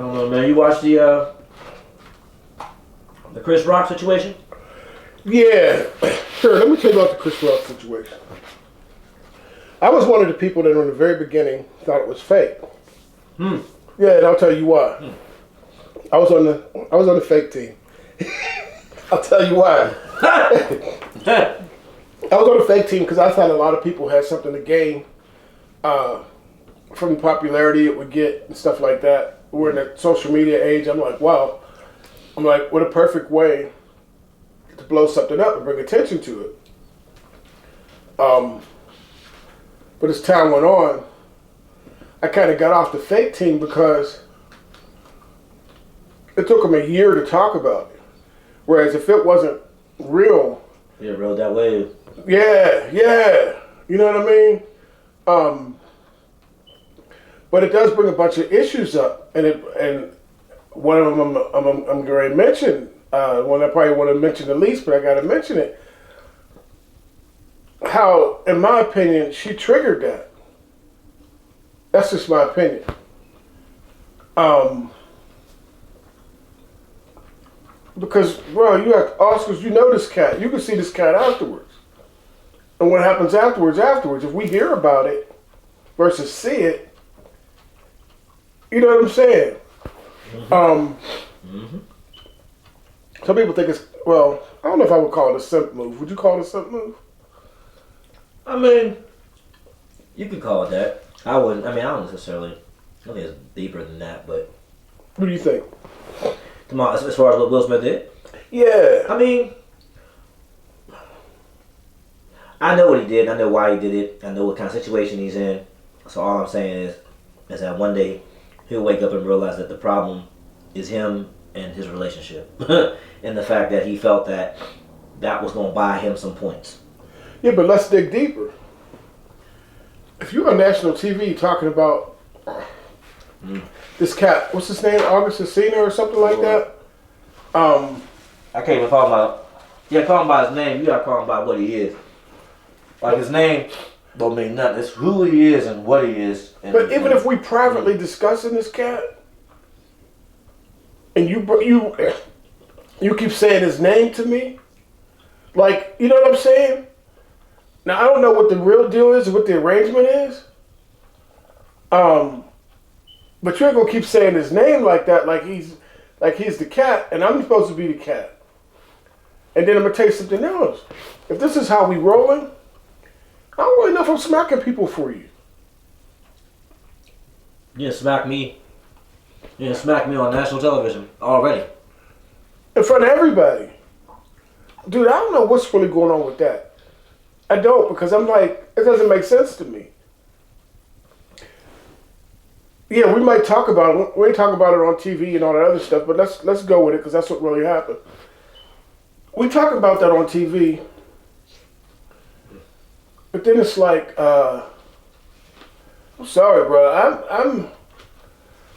don't know, man. You watch the Chris Rock situation? Yeah. Sure, let me tell you about the Chris Rock situation. I was one of the people that, in the very beginning, thought it was fake. Yeah, and I'll tell you why. I was on the fake team. I'll tell you why. I was on the fake team because I thought a lot of people had something to gain from the popularity it would get and stuff like that. We're in a social media age. I'm like, wow. I'm like, what a perfect way to blow something up and bring attention to it. But as time went on, I kind of got off the fake team because it took them a year to talk about it. Whereas if it wasn't real, Yeah, rode that wave. yeah, you know what I mean. But it does bring a bunch of issues up, and one of them I'm going to mention. One I probably want to mention the least, but I got to mention it. How, in my opinion, she triggered that. That's just my opinion. Because, bro, you have Oscars, you know this cat. You can see this cat afterwards. And what happens afterwards, if we hear about it versus see it, you know what I'm saying? Some people think it's, well, I don't know if I would call it a simp move. Would you call it a simp move? I mean, you could call it that. I wouldn't. I mean, I don't necessarily. I think it's deeper than that, but. What do you think? Come on, as far as what Will Smith did? Yeah. I mean, I know what he did. I know why he did it. I know what kind of situation he's in. So all I'm saying is that one day he'll wake up and realize that the problem is him and his relationship. And the fact that he felt that was going to buy him some points. Yeah, but let's dig deeper. If you're on national TV talking about this cat, what's his name, August Alsina or something like that? I can't even call him by. Call him by his name. You gotta call him by what he is. Like his name don't mean nothing. It's who he is and what he is. But even if we privately discussing this cat, and you keep saying his name to me, like, you know what I'm saying? Now, I don't know what the real deal is, what the arrangement is. But you're gonna keep saying his name like that, like he's the cat, and I'm supposed to be the cat. And then I'm gonna tell you something else. If this is how we rolling, I don't really know if I'm smacking people for you. You didn't smack me. You didn't smack me on national television already. In front of everybody. Dude, I don't know what's really going on with that. I don't, because I'm like, it doesn't make sense to me. Yeah, we might talk about it. We ain't talk about it on TV and all that other stuff, but let's go with it, because that's what really happened. We talk about that on TV, but then it's like, I'm sorry, bro. I'm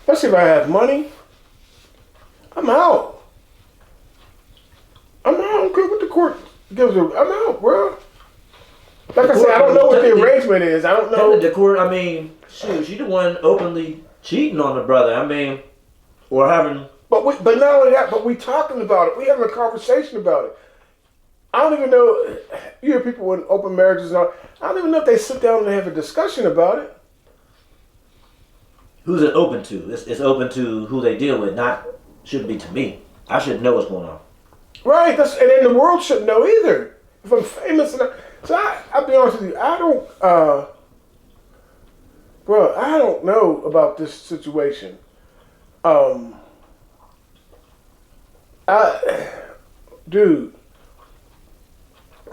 especially if I have money, I'm out. I don't care what the court gives her. I'm out, bro. Like I said, I don't know what the arrangement is. I don't know. The court, I mean, shoot, she the one openly cheating on the brother. I mean, or having. But not only that, but we talking about it. We having a conversation about it. I don't even know. You hear people in open marriages and all. I don't even know if they sit down and have a discussion about it. Who's it open to? It's open to who they deal with. Shouldn't be to me. I should know what's going on. Right. And then the world shouldn't know either. If I'm famous enough. So I'll be honest with you. I don't know about this situation. Dude,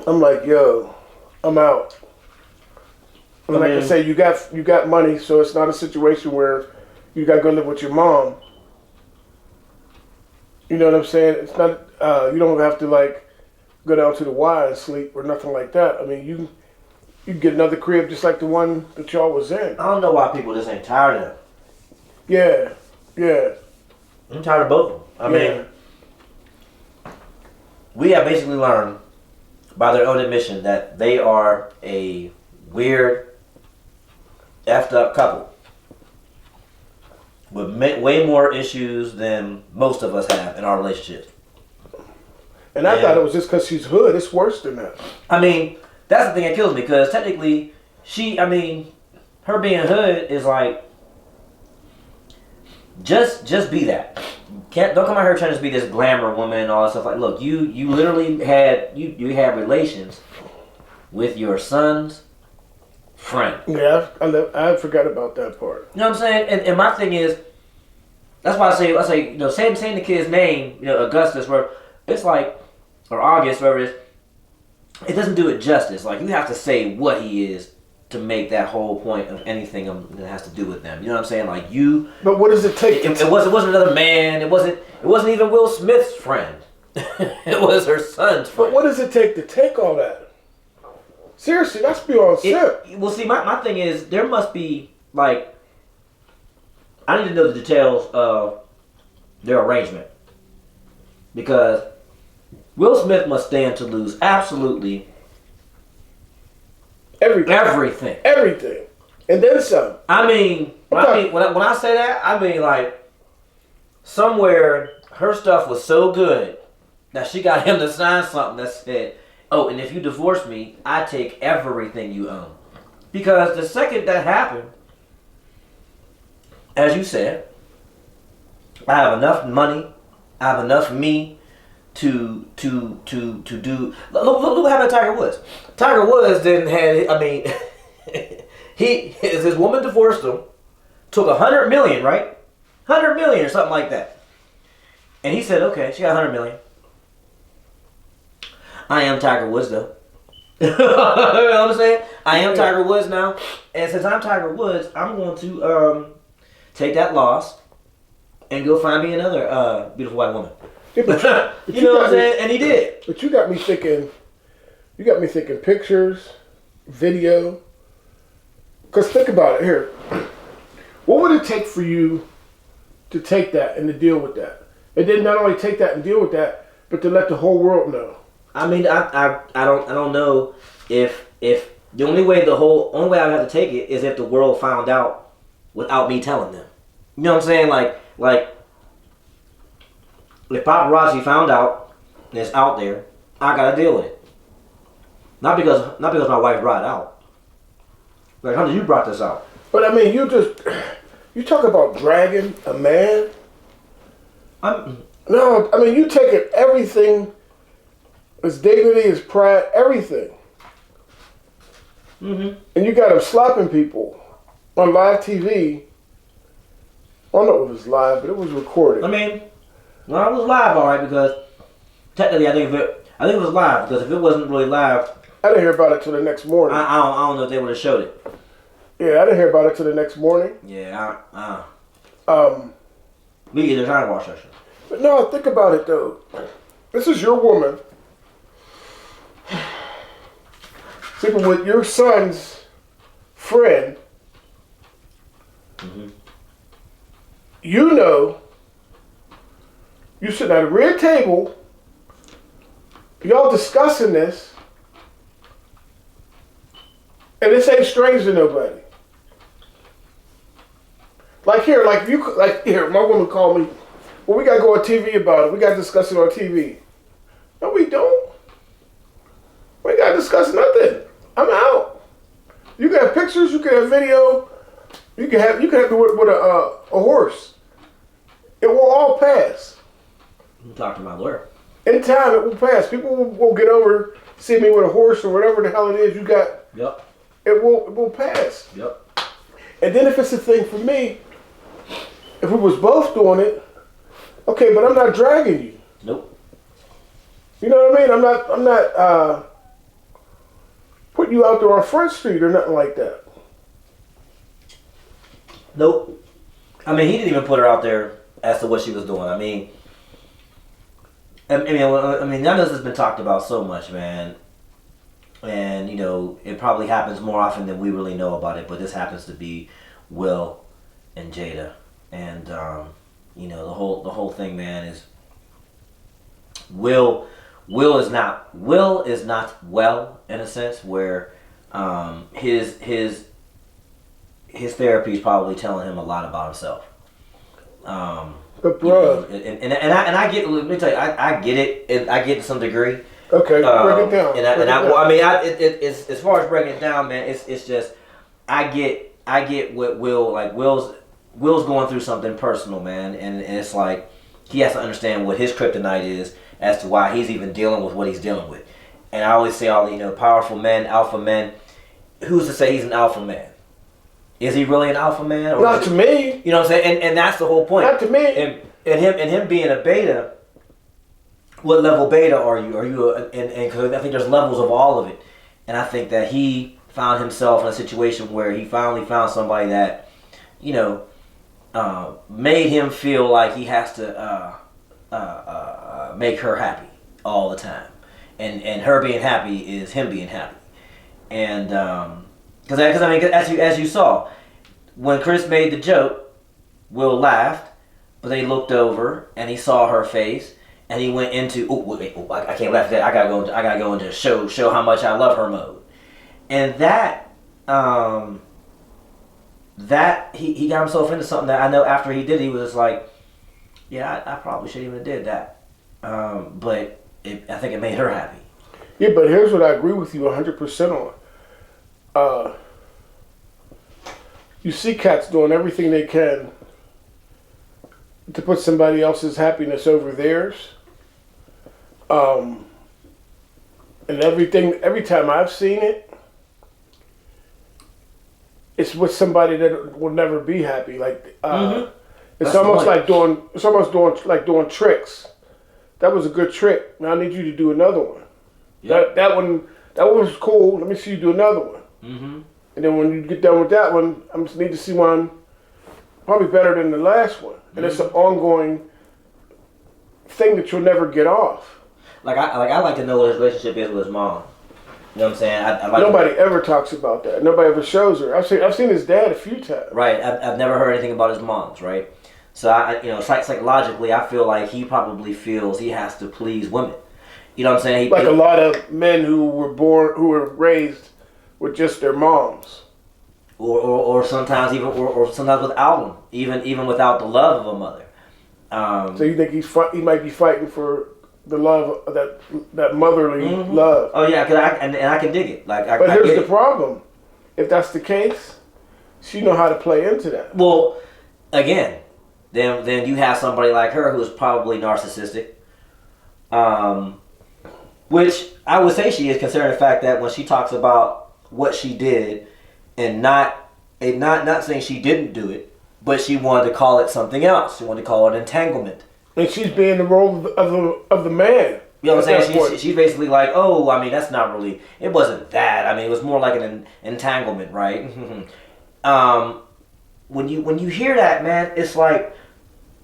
I'm like, yo, I'm out. And like I say, you got money, so it's not a situation where you got to go live with your mom. You know what I'm saying? It's not. You don't have to like go down to the Y and sleep or nothing like that. I mean, you get another crib just like the one that y'all was in. I don't know why people just ain't tired of that. Yeah. I'm tired of both of them. I mean, we have basically learned by their own admission that they are a weird, effed up couple with way more issues than most of us have in our relationships. And I thought it was just because she's hood. It's worse than that. I mean, that's the thing that kills me because technically, her being hood is like, just be that. Don't come out here trying to be this glamour woman and all that stuff. Like, look, you literally had you had relations with your son's friend. Yeah, I forgot about that part. You know what I'm saying? And my thing is, that's why I say, saying the kid's name, Augustus, where it's like, or August, whatever it is, it doesn't do it justice. Like, you have to say what he is to make that whole point of anything that has to do with them. You know what I'm saying? Like, But what does it take? It wasn't another man. It wasn't even Will Smith's friend. It was her son's friend. But what does it take all that? Seriously, that's beyond simp. Well, see, my thing is, there must be, like, I need to know the details of their arrangement. Because Will Smith must stand to lose absolutely everything. Everything. And then some. I mean, when I say that, I mean, like, somewhere her stuff was so good that she got him to sign something that said, oh, and if you divorce me, I take everything you own. Because the second that happened, as you said, I have enough money, I have enough me to do. Look what happened to Tiger Woods. Tiger Woods didn't have. I mean, his woman divorced him, took $100 million, right? $100 million or something like that, and he said, "Okay, she got $100 million. I am Tiger Woods, though." You know what I'm saying? I am Tiger Woods now, and since I'm Tiger Woods, I'm going to take that loss and go find me another beautiful white woman. Yeah, but you know what I'm saying? And he did. But you got me thinking pictures, video. Because think about it here. What would it take for you to take that and to deal with that? And then not only take that and deal with that, but to let the whole world know. I mean, I don't know if the only way I would have to take it is if the world found out without me telling them. You know what I'm saying? Like if paparazzi found out and it's out there, I gotta deal with it. Not because my wife brought it out. Like, honey, you brought this out. But I mean, you talk about dragging a man. No, I mean, you taking everything, his dignity, his pride, everything. Mm-hmm. And you got him slapping people on live TV. I don't know if it was live, but it was recorded. I mean, well, it was live, all right, because technically, I think it was live, because if it wasn't really live, I didn't hear about it till the next morning. I don't know if they would have showed it. Yeah, I didn't hear about it till the next morning. Yeah, me either. Trying to watch that shit. But no, think about it though. This is your woman sleeping with your son's friend. Mm-hmm. You know, you sitting at a red table, y'all discussing this, and this ain't strange to nobody. Like here, my woman called me. Well, we gotta go on TV about it. We gotta discuss it on TV. No, we don't. We ain't gotta discuss nothing. I'm out. You can have pictures. You can have video. You can have it with a horse. It will all pass. I'm talking to my lawyer. In time, it will pass. People will get over, see me with a horse or whatever the hell it is you got. Yep. It will pass. Yep. And then if it's a thing for me, if we was both doing it, okay, but I'm not dragging you. Nope. You know what I mean? I'm not putting you out there on Front Street or nothing like that. Nope. I mean, he didn't even put her out there as to what she was doing. I mean, none of this has been talked about so much, man. And, it probably happens more often than we really know about it, but this happens to be Will and Jada. And, the whole thing, man, is Will is not well, in a sense, where his therapy is probably telling him a lot about himself. But bruh, and I get. Let me tell you, I get it. And I get it to some degree. okay, break it down. Well, I mean, it's as far as breaking it down, man. It's just I get what Will's going through something personal, man, and it's like he has to understand what his kryptonite is as to why he's even dealing with what he's dealing with. And I always say all the powerful men, alpha men. Who's to say he's an alpha man? Is he really an alpha man? Or Not to me. You know what I'm saying? And that's the whole point. Not to me. And him being a beta. What level beta are you? Are you and cause I think there's levels of all of it, and I think that he found himself in a situation where he finally found somebody that, made him feel like he has to make her happy all the time, and her being happy is him being happy, and because I mean as you saw, when Chris made the joke, Will laughed, but then he looked over and he saw her face. And he went into I can't laugh at that. I gotta go into show how much I love her mode, and that he got himself into something that I know after he did, he was like, yeah, I probably shouldn't even have did that, but I think it made her happy. Yeah, but here's what I agree with you 100% on. You see cats doing everything they can to put somebody else's happiness over theirs. And every time I've seen it, it's with somebody that will never be happy. Like it's almost like doing tricks. That was a good trick. Now I need you to do another one. Yep. That one was cool. Let me see you do another one. Mm-hmm. And then when you get done with that one, I just need to see one probably better than the last one. And it's an ongoing thing that you'll never get off. I like to know what his relationship is with his mom. You know what I'm saying? Nobody ever talks about that. Nobody ever shows her. I've seen his dad a few times. Right. I've never heard anything about his mom's. Right. So psychologically, I feel like he probably feels he has to please women. You know what I'm saying? A lot of men who were raised with just their moms. Or sometimes sometimes without them, even without the love of a mother. So you think he might be fighting for the love, that motherly love? Oh yeah, I can dig it. But here's the problem: if that's the case, she know how to play into that. Well, again, then you have somebody like her who is probably narcissistic. Which I would say she is, considering the fact that when she talks about what she did, and not saying she didn't do it, but she wanted to call it something else. She wanted to call it entanglement. And she's being the role of the man. You know what I'm saying? She's basically like, oh, I mean, that's not really, it wasn't that. I mean, it was more like an entanglement, right? When you hear that, man, it's like,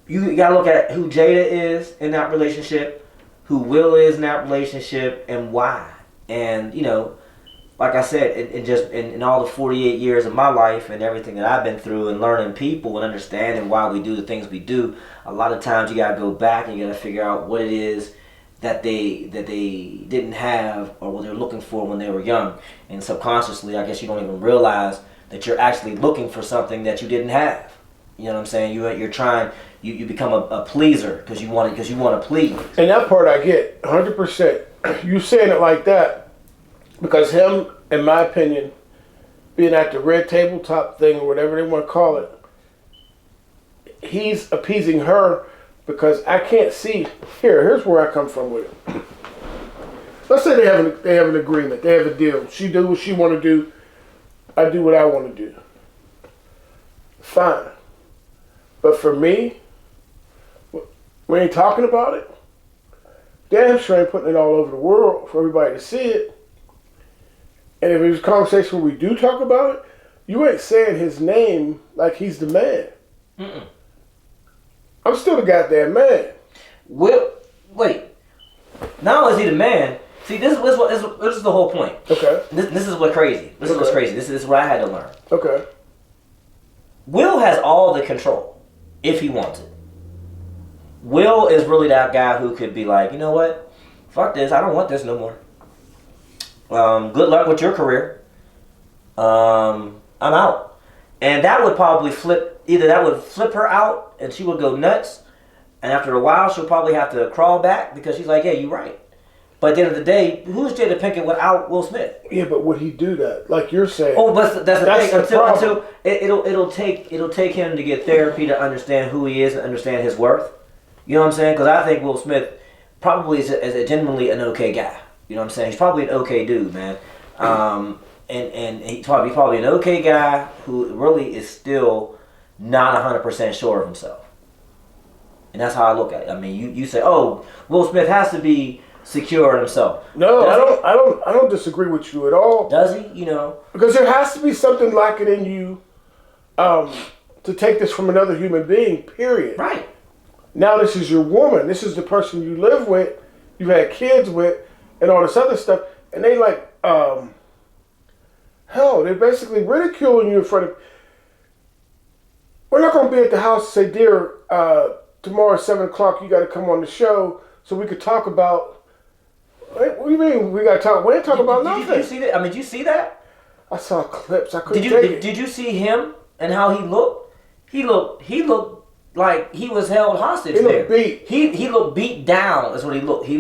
you gotta look at who Jada is in that relationship, who Will is in that relationship, and why. And, like I said, in all the 48 years of my life and everything that I've been through and learning people and understanding why we do the things we do, a lot of times you gotta go back and you gotta figure out what it is that they didn't have or what they're looking for when they were young. And subconsciously, I guess you don't even realize that you're actually looking for something that you didn't have. You know what I'm saying? You're trying. You become a pleaser because you want to please. And that part I get 100%. You saying it like that. Because him, in my opinion, being at the red tabletop thing or whatever they want to call it, he's appeasing her because I can't see. Here's where I come from with it. Let's say they have an agreement. They have a deal. She do what she want to do. I do what I want to do. Fine. But for me, we ain't talking about it. Damn sure ain't putting it all over the world for everybody to see it. And if there's a conversation where we do talk about it, you ain't saying his name like he's the man. Mm-mm. I'm still the goddamn man. Well, wait. Not only is he the man, see, this is the whole point. Okay. This is what's crazy. This is what's crazy. This is what I had to learn. Okay. Will has all the control if he wants it. Will is really that guy who could be like, you know what? Fuck this. I don't want this no more. Good luck with your career. I'm out. And that would probably that would flip her out and she would go nuts. And after a while, she'll probably have to crawl back because she's like, yeah, you're right. But at the end of the day, who's Jada Pinkett without Will Smith? Yeah, but would he do that? Like you're saying. Oh, but that's the thing. problem. Until it'll take him to get therapy to understand who he is and understand his worth. You know what I'm saying? Because I think Will Smith probably is genuinely an okay guy. You know what I'm saying? He's probably an okay dude, man. And he's probably an okay guy who really is still not 100% sure of himself. And that's how I look at it. I mean, you say, oh, Will Smith has to be secure in himself. No, I don't disagree with you at all. Does he? You know, because there has to be something lacking in you to take this from another human being. Period. Right. Now this is your woman. This is the person you live with, you had kids with, and all this other stuff. And they like, hell, they're basically ridiculing you in front of. We're not going to be at the house and say, dear, tomorrow at 7 o'clock you got to come on the show so we could talk about. What do you mean we got to talk? We ain't talking about nothing. Did you see that? I mean, did you see that? I saw clips. I couldn't take it. Did you see him and how he looked? He looked like he was held hostage. He looked beat. He looked beat down. That's what he looked. He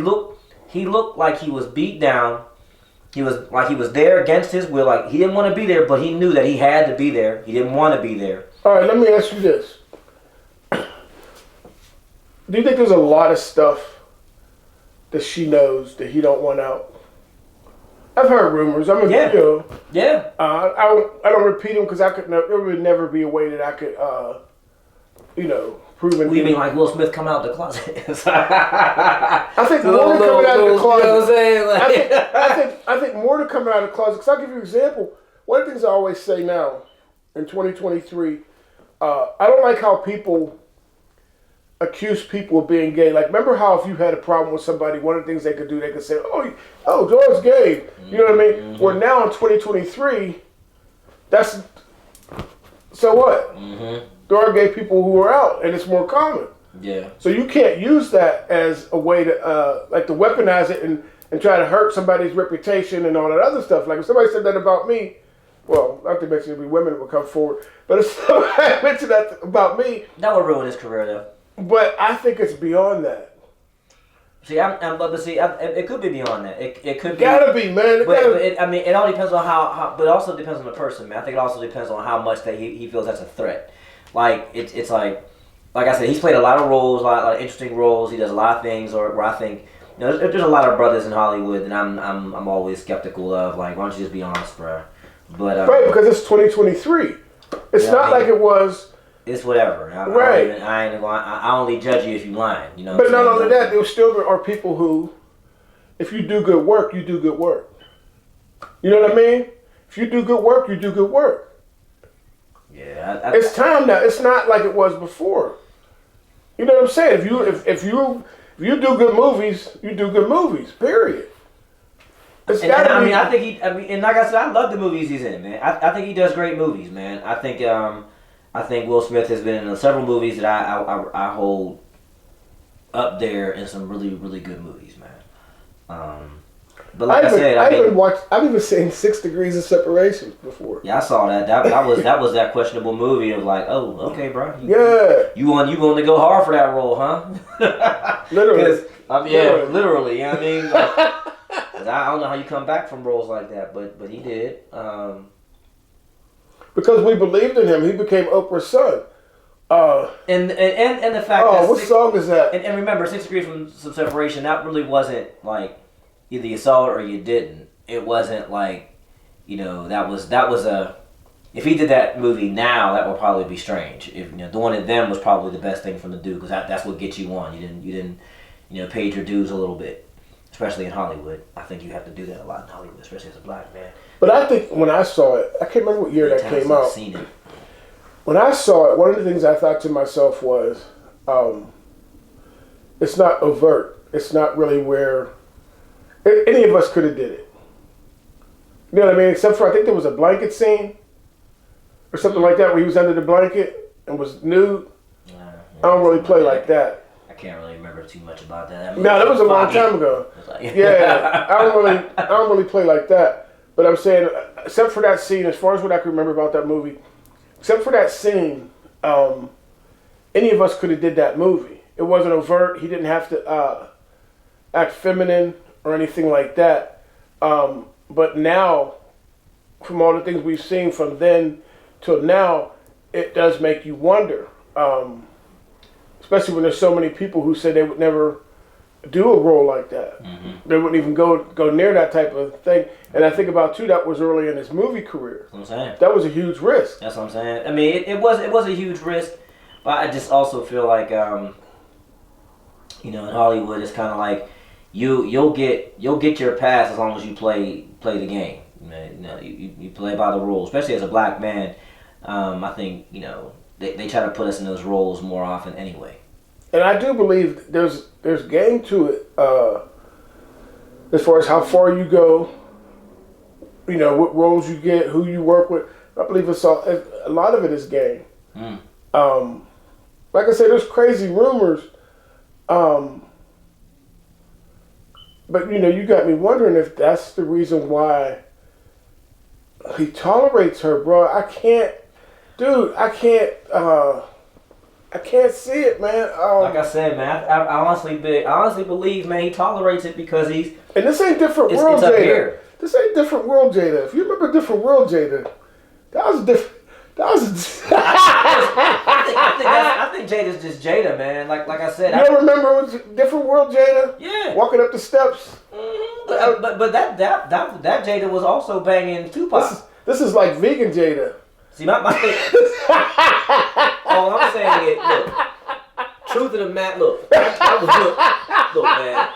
looked like he was beat down. He was like he was there against his will. Like he didn't want to be there, but he knew that he had to be there. He didn't want to be there. All right, let me ask you this. Do you think there's a lot of stuff that she knows that he don't want out? I've heard rumors. I mean, yeah. You know, yeah. I don't repeat them because there would never be a way that I could, prove it. What do you mean, like Will Smith come out the closet? I think more than coming out of the closet. You know what I'm saying? Like, I think more than coming out of the closet. Because I'll give you an example. One of the things I always say now in 2023, I don't like how people accuse people of being gay. Like, remember how if you had a problem with somebody, one of the things they could do, they could say, oh, George's gay. You know what I mean? Mm-hmm. Where now in 2023, that's, so what? Mm-hmm. There are gay people who are out, and it's more common. Yeah. So you can't use that as a way to, to weaponize it and try to hurt somebody's reputation and all that other stuff. Like, if somebody said that about me, well, not to mention it'd be women that would come forward, but if somebody mentioned that about me, that would ruin his career, though. But I think it's beyond that. See, it could be beyond that. It could be. Gotta be, man. It all depends on how, but it also depends on the person, man. I think it also depends on how much that he feels that's a threat. Like it's like I said, he's played a lot of roles, a lot of interesting roles. He does a lot of things, where I think there's a lot of brothers in Hollywood that I'm always skeptical of. Like, why don't you just be honest, bro? But right, because it's 2023. It's not like it was. It's whatever. I only judge you if you lying. You know. But not only that, there still are people who, if you do good work, you do good work. You know what I mean? If you do good work, you do good work. Yeah. It's time now. It's not like it was before. You know what I'm saying? If you do good movies, you do good movies. Period. It's gotta be. And like I said, I love the movies he's in, man. I think he does great movies, man. I think Will Smith has been in several movies that I hold up there in some really, really good movies, man. But like I've even seen 6 Degrees of Separation before. Yeah, I saw that. That was that questionable movie of like, oh, okay, bro. You want to go hard for that role, huh? Literally. Literally. You know what I mean? Like, I don't know how you come back from roles like that, but he did. Because we believed in him, he became Oprah's son. And the fact that what song is that? And remember, 6 Degrees from Separation, that really wasn't like either you saw it or you didn't. It wasn't like, that was a. If he did that movie now, that would probably be strange. If doing it then was probably the best thing from the dude, because that's what gets you on. You didn't paid your dues a little bit, especially in Hollywood. I think you have to do that a lot in Hollywood, especially as a black man. But I think when I saw it, I can't remember what year that came out. Seen it. When I saw it, one of the things I thought to myself was, it's not overt. It's not really where any of us could have did it. You know what I mean? Except for I think there was a blanket scene or something like that where he was under the blanket and was nude. I don't really play like that. I can't really remember too much about that. No, that was a long time ago. Yeah, I don't really play like that. But I'm saying, except for that scene, as far as what I can remember about that movie, except for that scene, any of us could have did that movie. It wasn't overt. He didn't have to act feminine or anything like that. But now, from all the things we've seen from then till now, it does make you wonder. Especially when there's so many people who said they would never do a role like that. Mm-hmm. They wouldn't even go near that type of thing. And I think about too, that was early in his movie career. That's what I'm saying. That was a huge risk. That's what I'm saying. I mean, it was a huge risk, but I just also feel like in Hollywood, it's kind of like you'll get your pass as long as you play the game. You play by the rules, especially as a black man. I think they try to put us in those roles more often anyway. And I do believe there's game to it as far as how far you go. What roles you get, who you work with. I believe a lot of it is game. Like I said, there's crazy rumors. But you got me wondering if that's the reason why he tolerates her, bro. I can't see it, man. Like I said, man, I honestly believe, man, he tolerates it because he's. And this ain't different world, it's up Jada. here. This ain't different world, Jada. If you remember different world, Jada, that was different. I think Jada's just Jada, man. Like I said. You don't remember it was different world, Jada? Yeah. Walking up the steps. Mm-hmm. But that Jada was also banging Tupac. This is like vegan Jada. See, my thing. All I'm saying is, look. Truth of the matter, look. That was look, man.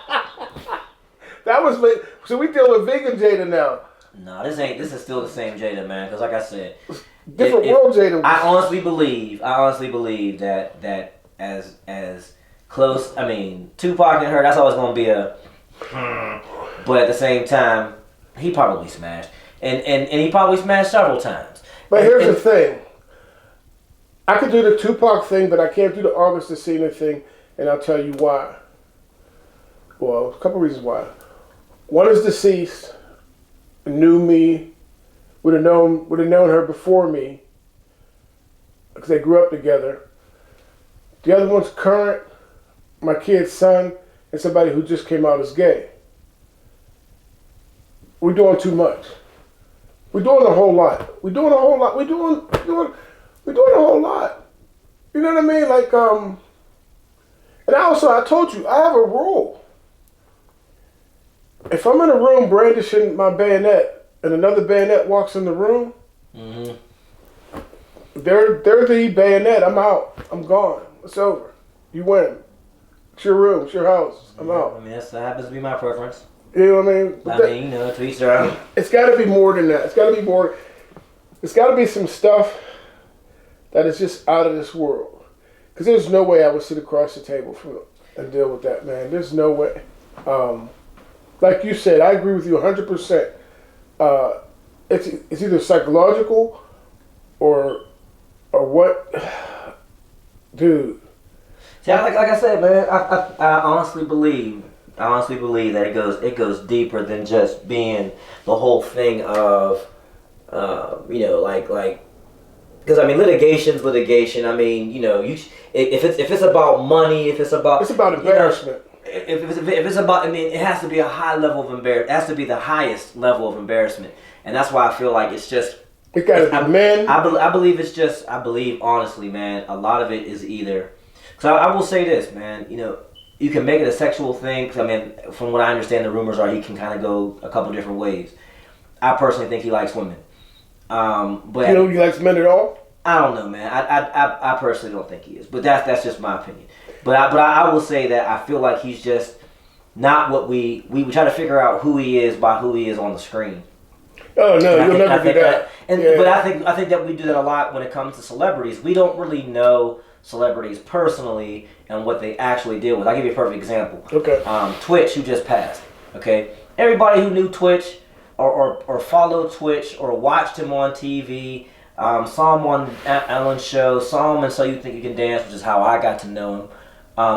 That was. So we deal with vegan Jada now. No, this is still the same Jada, man. Because like I said, different world Jada. I honestly believe that as close. I mean, Tupac and her, that's always gonna be a. But at the same time, he probably smashed, and he probably smashed several times. But here's the thing. I could do the Tupac thing, but I can't do the August Alsina thing, and I'll tell you why. Well, a couple reasons why. One is deceased, knew me, would have known her before me, because they grew up together. The other one's current, my kid's son, and somebody who just came out as gay. We're doing too much. We're doing a whole lot. We're doing a whole lot. We're doing a whole lot. You know what I mean? Like, and I told you, I have a rule. If I'm in a room brandishing my bayonet and another bayonet walks in the room, mm-hmm. they're the bayonet. I'm out. I'm gone. It's over. You win. It's your room. It's your house. I'm out. I mean, that happens to be my preference. You know what I mean? To each their own. It's got to be more than that. It's got to be more. It's got to be some stuff that is just out of this world. Because there's no way I would sit across the table and deal with that, man. There's no way. Like you said, I agree with you 100%. It's either psychological or what, dude. See, like I said, man, I honestly believe that it goes deeper than just being the whole thing of, because I mean, litigation's litigation. I mean, if it's about money, if it's about embarrassment. If it's about, I mean, it has to be a high level of embarrassment. It has to be the highest level of embarrassment, and that's why I feel like it's just. It gotta be men. I believe honestly, man, a lot of it is either. Because I will say this, man, you can make it a sexual thing. Cause I mean, from what I understand, the rumors are he can kind of go a couple different ways. I personally think he likes women. But he likes men at all? I don't know, man. I personally don't think he is, but that's just my opinion. But I will say that I feel like he's just not what we try to figure out who he is by who he is on the screen. Oh no, you'll never do that. But I think that we do that a lot when it comes to celebrities. We don't really know celebrities personally and what they actually deal with. I'll give you a perfect example. Okay. Twitch, who just passed. Okay. Everybody who knew Twitch or followed Twitch or watched him on TV. Saw him on Ellen's show, saw him and So You Think You Can Dance, which is how I got to know him.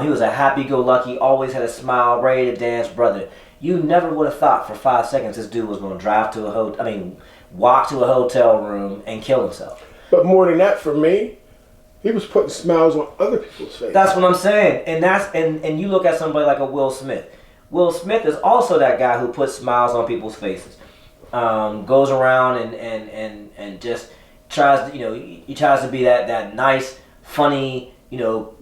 He was a happy-go-lucky, always had a smile, ready to dance brother. You never would have thought for 5 seconds this dude was going to walk to a hotel room and kill himself. But more than that, for me, he was putting smiles on other people's faces. That's what I'm saying, and you look at somebody like a Will Smith. Will Smith is also that guy who puts smiles on people's faces. Goes around and just tries to, he tries to be that nice, funny, guy. Or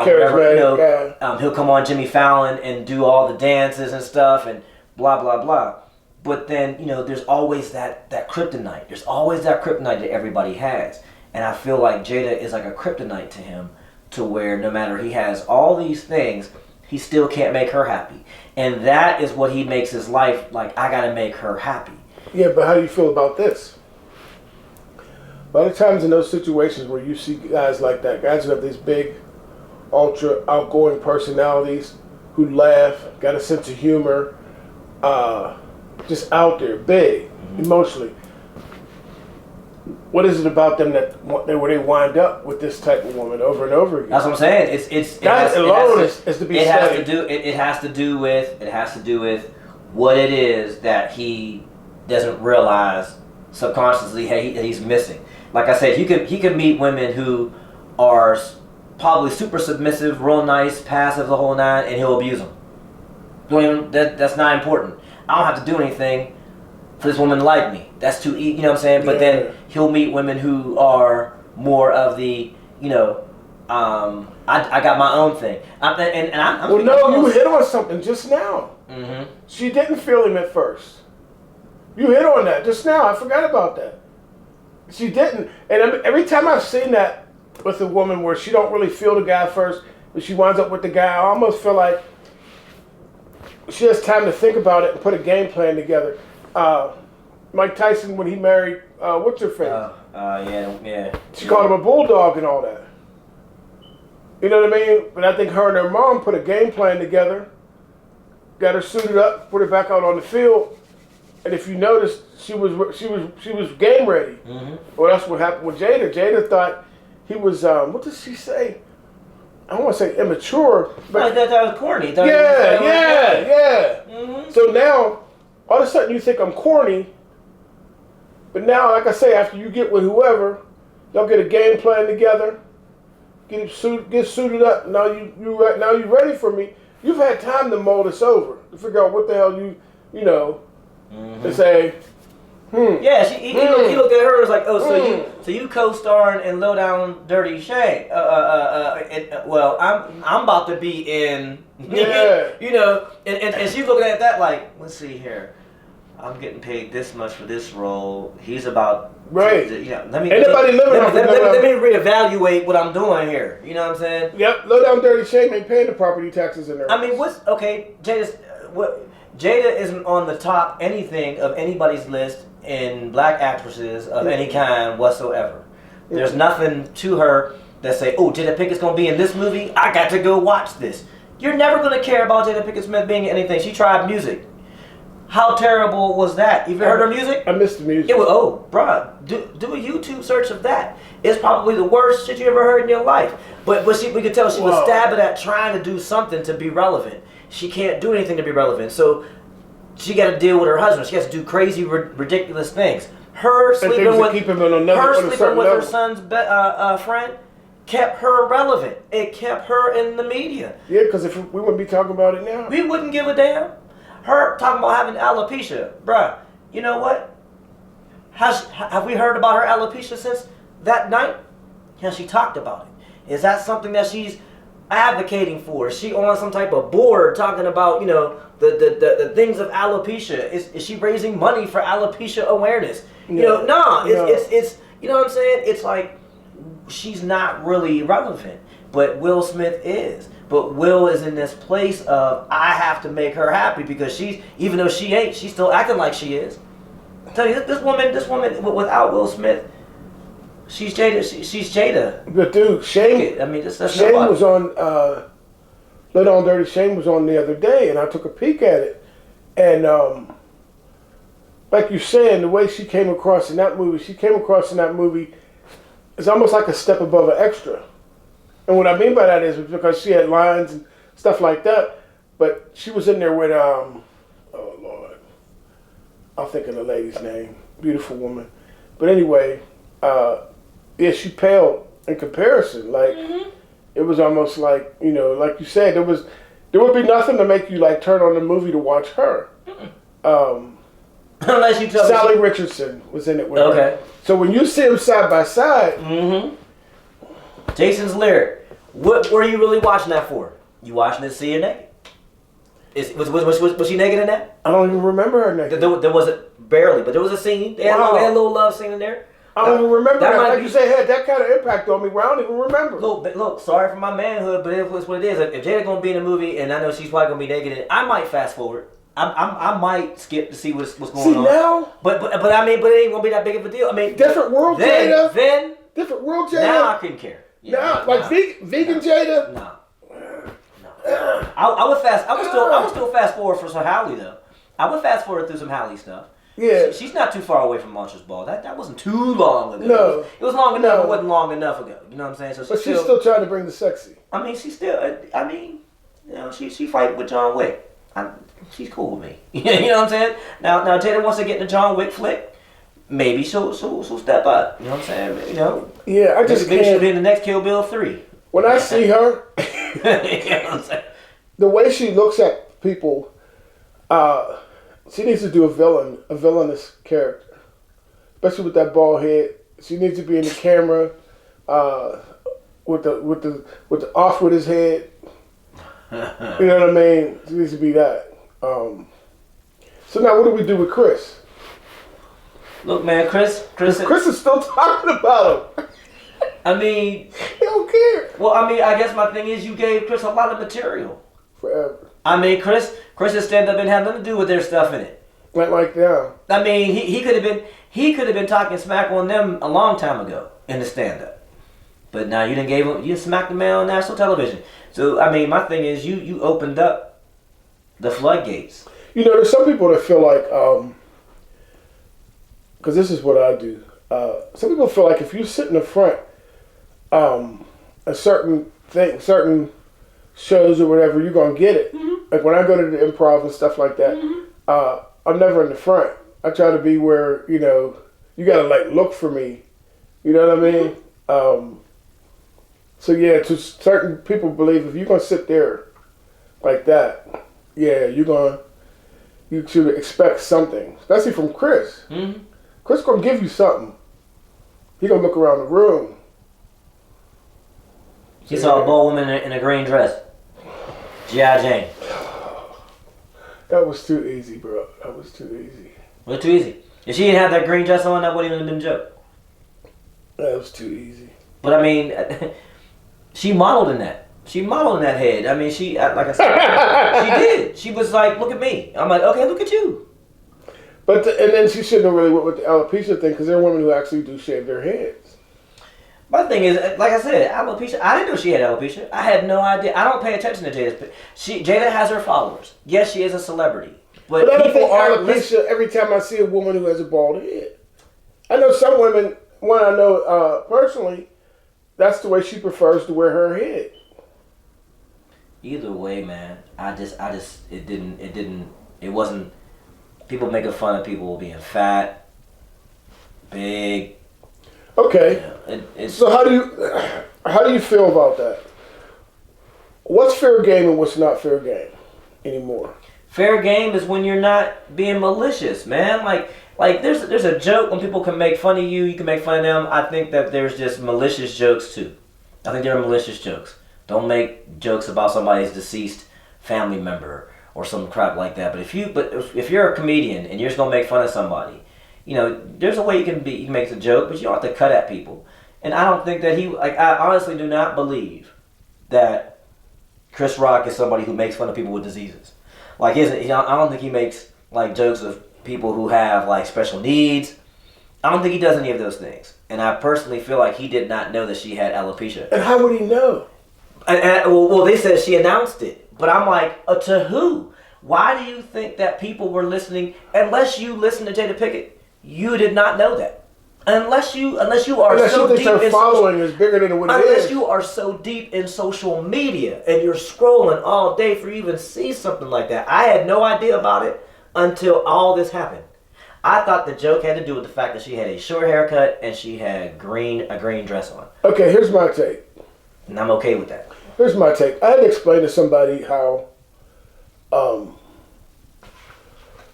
Charismatic guy. He'll come on Jimmy Fallon and do all the dances and stuff and blah blah blah. But then there's always that kryptonite. There's always that kryptonite that everybody has, and I feel like Jada is like a kryptonite to him, to where no matter he has all these things, he still can't make her happy. And that is what he makes his life like. I gotta make her happy. Yeah, but how do you feel about this? A lot of times in those situations where you see guys like that, guys who have these big, ultra outgoing personalities, who laugh, got a sense of humor, just out there, big, emotionally. What is it about them where they wind up with this type of woman over and over again? That's what I'm saying. That alone is to be said. It has to do with what it is that he doesn't realize subconsciously he's missing. Like I said, he can meet women who are probably super submissive, real nice, passive, the whole nine, and he'll abuse them. That's not important. I don't have to do anything for this woman to like me. That's too easy, you know what I'm saying? But then he'll meet women who are more of the, I got my own thing. I'm well, no, you hit on something just now. Mm-hmm. She didn't feel him at first. You hit on that just now. I forgot about that. She didn't. And every time I've seen that with a woman where she don't really feel the guy first, but she winds up with the guy, I almost feel like she has time to think about it and put a game plan together. Mike Tyson, when he married, what's her face? Yeah. She called him a bulldog and all that. You know what I mean? But I think her and her mom put a game plan together, got her suited up, put her back out on the field, and if you noticed, she was game ready. Mm-hmm. Well, that's what happened with Jada. Jada thought he was what did she say? I don't want to say immature, but that was corny. Yeah. Mm-hmm. So now, all of a sudden, you think I'm corny, but now, like I say, after you get with whoever, y'all get a game plan together, get suited up. Now you ready for me. You've had time to mull this over, to figure out what the hell you Mm-hmm. and say, Yeah, he looked at her and was like, so you co-starring in Low Down Dirty Shame. Well, I'm about to be in, and she's looking at that like, let's see here, I'm getting paid this much for this role. He's about right. Let me reevaluate what I'm doing here. You know what I'm saying? Yep. Low Down Dirty Shame ain't paying the property taxes in there. I mean, Jada isn't on the top anything of anybody's list in black actresses of any kind whatsoever. There's nothing to her that say, oh, Jada Pinkett's going to be in this movie, I got to go watch this. You're never going to care about Jada Pinkett Smith being in anything. She tried music. How terrible was that? You've heard her music? I missed the music. It was, bruh, do a YouTube search of that. It's probably the worst shit you ever heard in your life. But we could tell she was stabbing at trying to do something to be relevant. She can't do anything to be relevant. So she got to deal with her husband. She has to do crazy, ridiculous things. Her sleeping with her son's friend kept her relevant. It kept her in the media. Yeah, because if we wouldn't be talking about it now. We wouldn't give a damn. Her talking about having alopecia. Bruh, you know what? Have we heard about her alopecia since that night? Has she talked about it? Is that something that she's advocating for? Is she on some type of board talking about, the things of alopecia? Is she raising money for alopecia awareness? It's you know what I'm saying? It's like she's not really relevant, but Will Smith is. But Will is in this place of I have to make her happy because even though she ain't, she's still acting like she is. I tell you, this woman without Will Smith, she's Jada. She's Jada. But dude, Shane. I mean, that's Shane was on. Let On Dirty Shane was on the other day, and I took a peek at it, and like you're saying, the way she came across in that movie, is almost like a step above an extra. And what I mean by that is because she had lines and stuff like that, but she was in there with oh Lord, I'll think of the lady's name, beautiful woman. But anyway, yeah, she paled in comparison. Like it was almost like like you said, there would be nothing to make you like turn on the movie to watch her. Unless you tell Sally Richardson was in it with Okay. her. So when you see them side by side, Jason's lyric. What were you really watching that for? You watching it to see her naked? Was she naked in that? I don't even remember her naked. There wasn't barely, but there was a scene. They had, Wow. they had a little love scene in there. I don't even remember that. might Like be- you say, it had that kind of impact on me where I don't even remember. Look, sorry for my manhood, but it's what it is. If Jada gonna be in a movie and I know she's probably gonna be naked, in it, I might fast forward. I might skip to see what's going See on. now, But I mean, but it ain't gonna be that big of a deal. I mean, different world then, Jada. Then Different world Jada. now I couldn't care. Now, like vegan Jada. No. I would fast. I would still fast forward for some Halle though. I would fast forward through some Halle stuff. Yeah. She's not too far away from Monsters Ball. That wasn't too long ago. No. It was long enough. No. It wasn't long enough ago. You know what I'm saying? So But she's still trying to bring the sexy. I mean, she's still. I mean, she fight with John Wick. She's cool with me. You know what I'm saying? Now Jada wants to get in the John Wick flick. Maybe she'll step up. You know what I'm saying? You know. Yeah, I just maybe she'll be can't. in the next Kill Bill 3. When I see her, You know what I'm saying? the way she looks at people, she needs to do a villainous character, especially with that bald head. She needs to be in the camera, with the off with his head. You know what I mean? She needs to be that. So now, what do we do with Chris? Look, man, Chris. Chris is still talking about him. I mean, He don't care. well, I mean, I guess my thing is you gave Chris a lot of material. Forever. I mean, Chris's stand-up didn't have nothing to do with their stuff in it. Went like that. I mean, he could have been talking smack on them a long time ago in the stand-up. But now you smacked the man on national television. So I mean, my thing is you opened up the floodgates. You know, there's some people that feel like, because this is what I do. Some people feel like if you sit in the front, a certain shows or whatever, you're gonna get it. Mm-hmm. Like when I go to the improv and stuff like that, I'm never in the front. I try to be where you gotta like look for me. You know what I mean? So yeah, to certain people believe if you're gonna sit there like that, yeah, you should expect something, especially from Chris. Mm-hmm. Chris gonna give you something. He gonna look around the room. He saw a bold woman in a green dress. G.I. Jane. That was too easy, bro. That was too easy. Well, too easy. If she didn't have that green dress on, that wouldn't even have been a joke. That was too easy. But I mean, she modeled in that. She modeled in that head. I mean, like I said, she did. She was like, "Look at me." I'm like, "Okay, look at you." But and then she shouldn't have really went with the alopecia thing because there are women who actually do shave their heads. My thing is, like I said, alopecia. I didn't know she had alopecia. I had no idea. I don't pay attention to Jada. Jada has her followers. Yes, she is a celebrity, but I don't people think are. alopecia every time I see a woman who has a bald head. I know some women. One I know personally, that's the way she prefers to wear her head. Either way, man, it wasn't. People making fun of people being fat, big. Okay. It's So how do you feel about that? What's fair game and what's not fair game anymore? fair game is when you're not being malicious, man. Like there's a joke when people can make fun of you, you can make fun of them. I think that there's just malicious jokes too. I think there are malicious jokes. Don't make jokes about somebody's deceased family member or some crap like that. But if you're a comedian and you're just gonna make fun of somebody, you know, there's a way you can make a joke, but you don't have to cut at people. And I don't think that I honestly do not believe that Chris Rock is somebody who makes fun of people with diseases. I don't think he makes like jokes of people who have like special needs. I don't think he does any of those things. And I personally feel like he did not know that she had alopecia. And how would he know? Well, they said she announced it. But I'm like, to who? Why do you think that people were listening? Unless you listen to Jada Pinkett, you did not know that. Unless you are so deep her in following is bigger than what it is. unless you are so deep in social media and you're scrolling all day for you even see something like that. I had no idea about it until all this happened. I thought the joke had to do with the fact that she had a short haircut and she had a green dress on. Okay, here's my take. And I'm okay with that. Here's my take. I had to explain to somebody how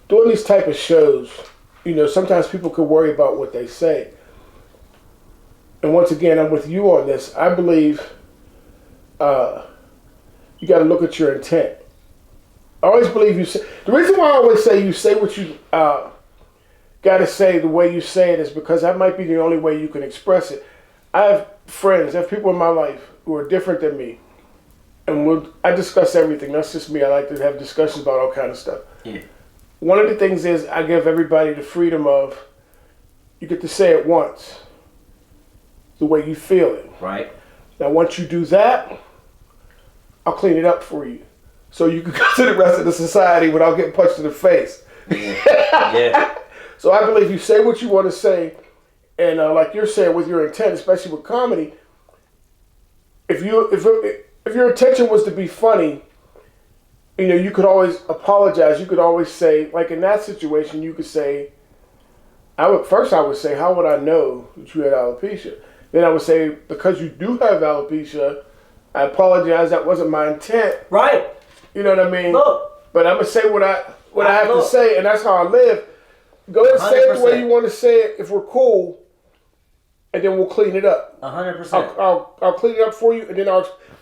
doing these type of shows, sometimes people could worry about what they say. And once again, I'm with you on this. I believe you got to look at your intent. I always believe you say. The reason why I always say you say what you got to say the way you say it is because that might be the only way you can express it. I have friends, I have people in my life who are different than me. And I discuss everything. That's just me. I like to have discussions about all kind of stuff. Yeah. One of the things is I give everybody the freedom of, you get to say it once, the way you feel it. Right. Now, once you do that, I'll clean it up for you. So you can go to the rest of the society without getting punched in the face. Yeah. So I believe you say what you want to say, and like you're saying with your intent, especially with comedy, if your intention was to be funny, you could always apologize. You could always say, like in that situation, you could say, I would say, how would I know that you had alopecia? Then I would say, because you do have alopecia, I apologize. That wasn't my intent. Right. You know what I mean? Look. But I'm gonna say what I have to say, and that's how I live. Go ahead and say it the way you want to say it. If we're cool, and then we'll clean it up. 100%. I'll clean it up for you, and then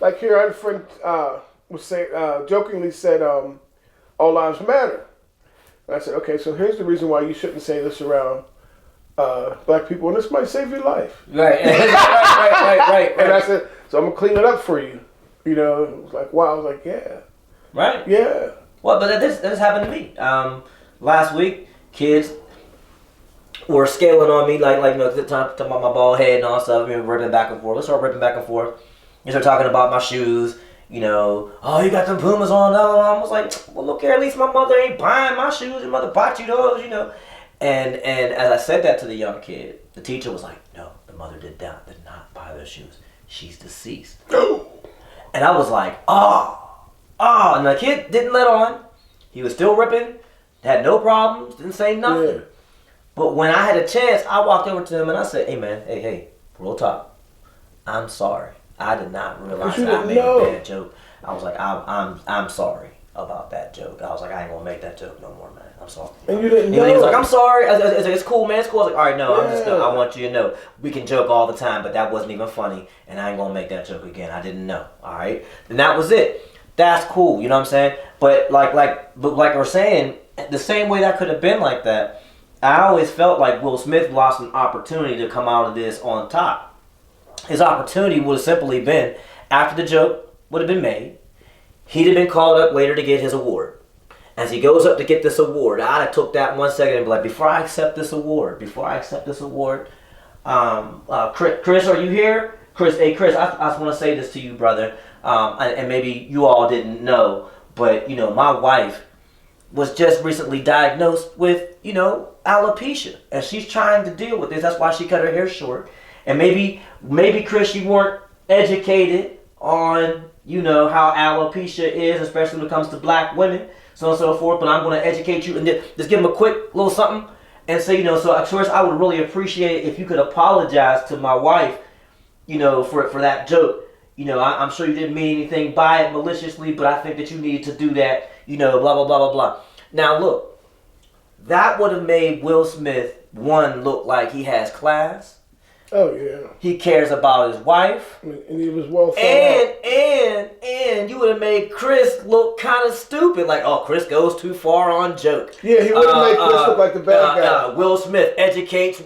like here, I had a friend jokingly said, "All lives matter." And I said, "Okay, so here's the reason why you shouldn't say this around black people, and this might save your life." Right. right. And I said, "So I'm gonna clean it up for you." It was like, wow. I was like, "Yeah." Right. Yeah. Well, but this happened to me. Last week, kids were scaling on me like talking about my bald head and all that stuff. Ripping back and forth. Let's start ripping back and forth. They start talking about my shoes. Oh, you got them Pumas on. I was like, well, look here. At least my mother ain't buying my shoes. Your mother bought you those. And as I said that to the young kid, the teacher was like, no, the mother did not buy those shoes. She's deceased. And I was like, and the kid didn't let on. He was still ripping, had no problems, didn't say nothing. Yeah. But when I had a chance, I walked over to him and I said, hey man, hey, real talk. I'm sorry. I did not realize I made a bad joke. I was like, I'm sorry about that joke. I was like, I ain't gonna make that joke no more, man. I'm sorry. And you didn't know. He was like, I'm sorry. I was like, it's cool, man. It's cool. I was like, all right, no, I want you to know, we can joke all the time, but that wasn't even funny, and I ain't gonna make that joke again. I didn't know. All right, and that was it. That's cool. You know what I'm saying? But like we're saying, the same way that could have been like that. I always felt like Will Smith lost an opportunity to come out of this on top. His opportunity would have simply been, after the joke would have been made, he'd have been called up later to get his award. As he goes up to get this award, I'd have took that 1 second and be like, before I accept this award, Chris, are you here? Chris, I just want to say this to you, brother, and maybe you all didn't know, but, my wife was just recently diagnosed with, alopecia, and she's trying to deal with this. That's why she cut her hair short. And maybe Chris, you weren't educated on, how alopecia is, especially when it comes to black women, so on and so forth. But I'm going to educate you and just give them a quick little something and say, so Chris, I would really appreciate it if you could apologize to my wife, for that joke. I'm sure you didn't mean anything by it maliciously, but I think that you needed to do that, blah, blah, blah, blah, blah. Now, look, that would have made Will Smith, one, look like he has class. Oh, yeah. He cares about his wife. And he was well thought out. And you would have made Chris look kind of stupid. Like, oh, Chris goes too far on joke. Yeah, he would have made Chris look like the bad guy. Will Smith educates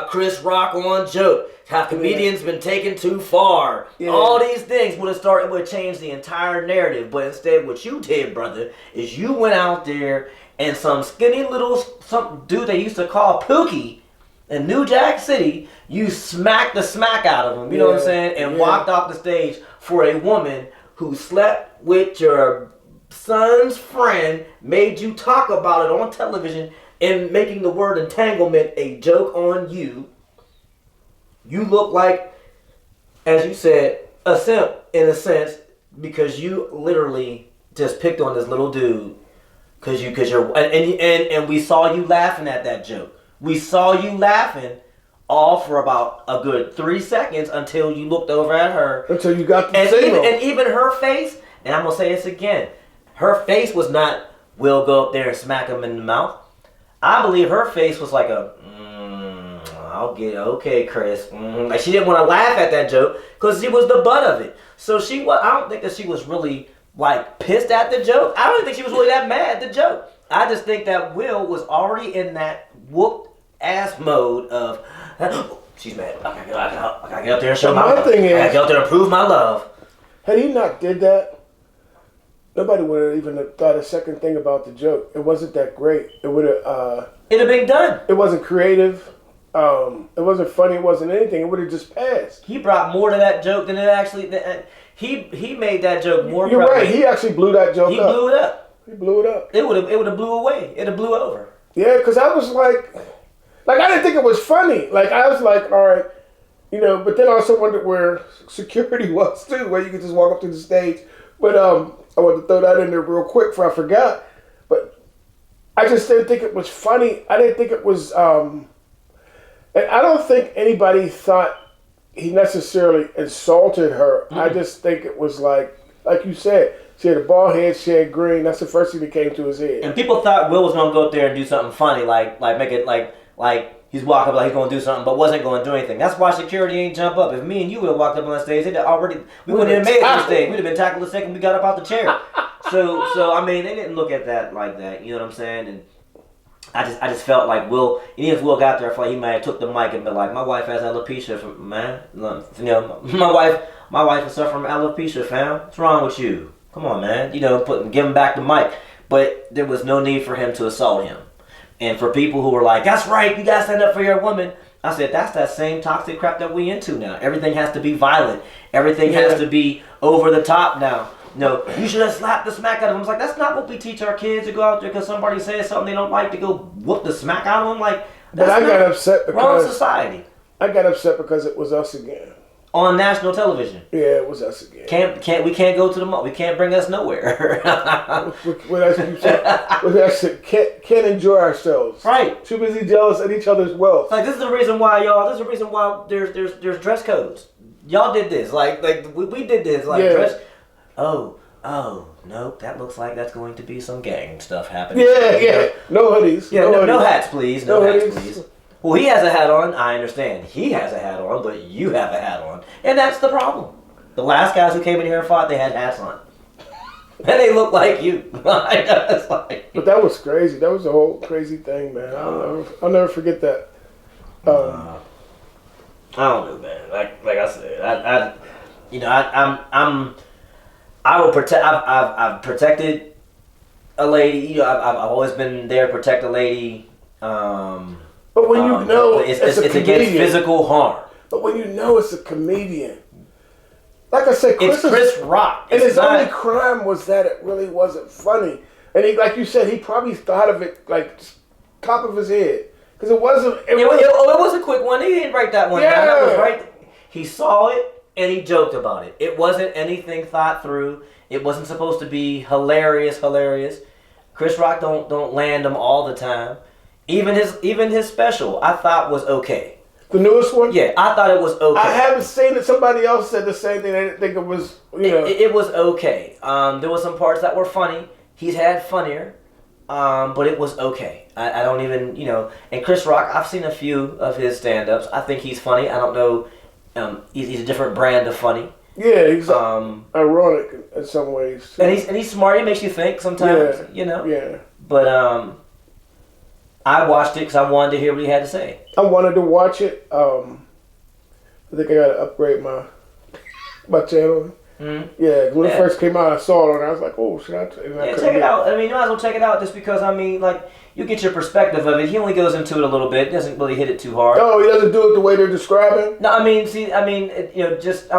Chris Rock on joke. Have comedians been taken too far? Yeah. All these things would have changed the entire narrative. But instead, what you did, brother, is you went out there and some skinny some dude they used to call Pookie in New Jack City, you smacked the smack out of him, you know what I'm saying? And walked off the stage for a woman who slept with your son's friend, made you talk about it on television, and making the word entanglement a joke on you. You look like, as you said, a simp in a sense, because you literally just picked on this little dude Cause you're and we saw you laughing at that joke. We saw you laughing all for about a good 3 seconds until you looked over at her. Until you got the and signal. even her face, and I'm gonna say this again, her face was not, we'll go up there and smack him in the mouth. I believe her face was like a, I'll get okay, Chris. Like she didn't want to laugh at that joke because she was the butt of it. So I don't think that she was really like pissed at the joke. I don't think she was really that mad at the joke. I just think that Will was already in that whooped ass mode of, she's mad. I gotta get up there and show my love. I gotta get up there and prove my love. Had he not did that, nobody would have even thought a second thing about the joke. It wasn't that great. It would have. It'd have been done. It wasn't creative. It wasn't funny. It wasn't anything. It would have just passed. He brought more to that joke than it actually. He made that joke more. You're right. He actually blew that joke up. He blew it up. He blew it up. It would have blew away. It'd have blew over. Yeah, because I was like I didn't think it was funny. Like I was like, all right, But then I also wondered where security was too, where you could just walk up to the stage. But I wanted to throw that in there real quick before I forgot. But I just didn't think it was funny. I didn't think it was. And I don't think anybody thought he necessarily insulted her. Mm-hmm. I just think it was like you said, she had a bald head, she had green. That's the first thing that came to his head. And people thought Will was gonna go up there and do something funny, like make it like he's walking up like he's gonna do something, but wasn't gonna do anything. That's why security ain't jump up. If me and you would have walked up on the stage, we wouldn't have made it to the stage. We'd have been tackled the second we got up out the chair. So I mean, they didn't look at that like that. You know what I'm saying? And I just felt like Will, even if Will got there, I felt like he might have took the mic and been like, my wife has alopecia, man. My wife is suffering from alopecia, fam. What's wrong with you? Come on, man. Give him back the mic. But there was no need for him to assault him. And for people who were like, that's right, you gotta stand up for your woman. I said, that's that same toxic crap that we into now. Everything has to be violent. Everything has to be over the top now. No, you should have slapped the smack out of him. I was like, that's not what we teach our kids, to go out there because somebody says something they don't like to go whoop the smack out of them. Like, that's but I got upset because wrong society. I got upset because it was us again. On national television. Yeah, it was us again. We can't go to the mall. We can't bring us nowhere. Can't enjoy ourselves. Right. Too busy jealous at each other's wealth. Like, this is the reason why, y'all. This is the reason why there's dress codes. Y'all did this. Like we did this. Like dress. Oh, nope. That looks like that's going to be some gang stuff happening. Yeah. No hoodies. Yeah, no hats, please. No hats, please. Well, he has a hat on. I understand. He has a hat on, but you have a hat on, and that's the problem. The last guys who came in here and fought, they had hats on, and they look like you. But that was crazy. That was a whole crazy thing, man. I'll never forget that. I don't know, man. Like I said, I will protect. I've protected a lady. I've always been there to protect a lady. But when you know it's against physical harm. But when you know it's a comedian, like I said, it's Chris Rock, and his only crime was that it really wasn't funny. And he, like you said, he probably thought of it like top of his head because it wasn't. It was a quick one. He didn't write that one down. That was right. He saw it and he joked about it. It wasn't anything thought through. It wasn't supposed to be hilarious. Chris Rock don't land them all the time. Even his special, I thought was okay. The newest one? Yeah, I thought it was okay. I haven't seen it. Somebody else said the same thing. They didn't think it was, It was okay. There was some parts that were funny. He's had funnier, but it was okay. I don't even, And Chris Rock, I've seen a few of his stand-ups. I think he's funny. I don't know. He's a different brand of funny. Yeah, he's ironic in some ways. Too. And he's smart. He makes you think sometimes, Yeah. But I watched it because I wanted to hear what he had to say. I wanted to watch it. I think I got to upgrade my channel. Mm-hmm. Yeah, when it first came out, I saw it on there. I was like, oh, should I? Check it out. I mean, you might as well check it out just because, you get your perspective of it. He only goes into it a little bit. Doesn't really hit it too hard. Oh, he doesn't do it the way they're describing? No, I'm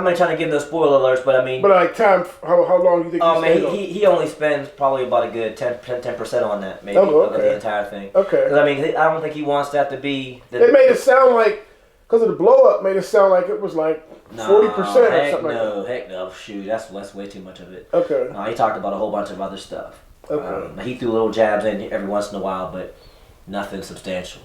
not trying to give no spoiler alerts, but But like time, how long do you think he only spends probably about a good 10% on that, maybe, of the entire thing. Okay. Because, I don't think he wants that to be... They made it sound like, because of the blow-up, made it sound like it was like 40% or something Heck no. Shoot, that's way too much of it. Okay. No, he talked about a whole bunch of other stuff. Okay. He threw little jabs in every once in a while, but nothing substantial.